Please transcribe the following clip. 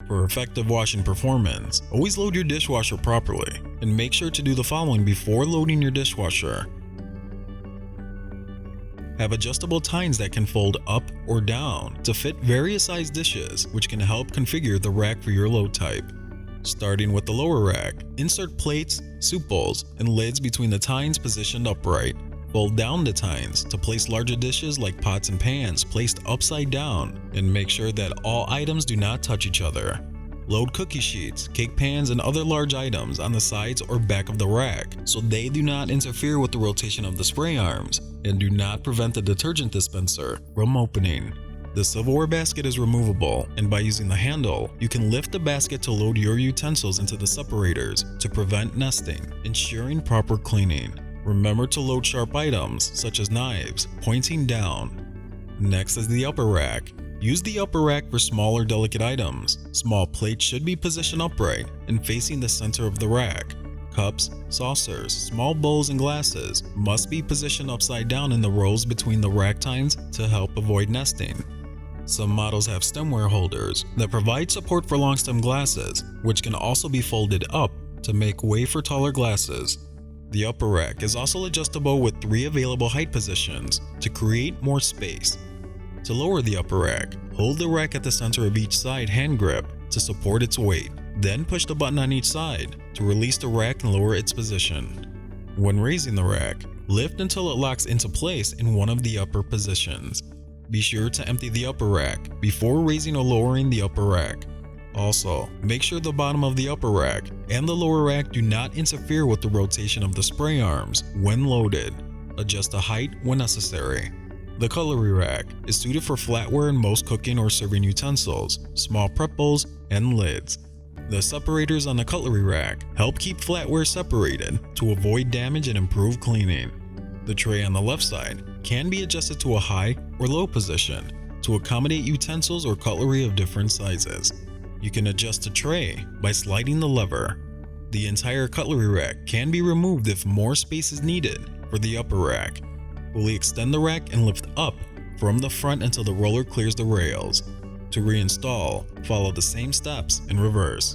For effective washing performance, always load your dishwasher properly, and make sure to do the following before loading your dishwasher. Have adjustable tines that can fold up or down to fit various size dishes, which can help configure the rack for your load type. Starting with the lower rack, insert plates, soup bowls, and lids between the tines positioned upright. Fold down the tines to place larger dishes like pots and pans placed upside down, and make sure that all items do not touch each other. Load cookie sheets, cake pans, and other large items on the sides or back of the rack so they do not interfere with the rotation of the spray arms and do not prevent the detergent dispenser from opening. The silverware basket is removable, and by using the handle, you can lift the basket to load your utensils into the separators to prevent nesting, ensuring proper cleaning. Remember to load sharp items such as knives pointing down. Next is the upper rack. Use the upper rack for smaller delicate items. Small plates should be positioned upright and facing the center of the rack. Cups, saucers, small bowls, and glasses must be positioned upside down in the rows between the rack tines to help avoid nesting. Some models have stemware holders that provide support for long stem glasses, which can also be folded up to make way for taller glasses. The upper rack is also adjustable with 3 available height positions to create more space. To lower the upper rack, hold the rack at the center of each side hand grip to support its weight. Then push the button on each side to release the rack and lower its position. When raising the rack, lift until it locks into place in one of the upper positions. Be sure to empty the upper rack before raising or lowering the upper rack. Also, make sure the bottom of the upper rack and the lower rack do not interfere with the rotation of the spray arms when loaded. Adjust the height when necessary. The cutlery rack is suited for flatware and most cooking or serving utensils, small prep bowls, and lids. The separators on the cutlery rack help keep flatware separated to avoid damage and improve cleaning. The tray on the left side can be adjusted to a high or low position to accommodate utensils or cutlery of different sizes. You can adjust the tray by sliding the lever. The entire cutlery rack can be removed if more space is needed for the upper rack. Fully extend the rack and lift up from the front until the roller clears the rails. To reinstall, follow the same steps in reverse.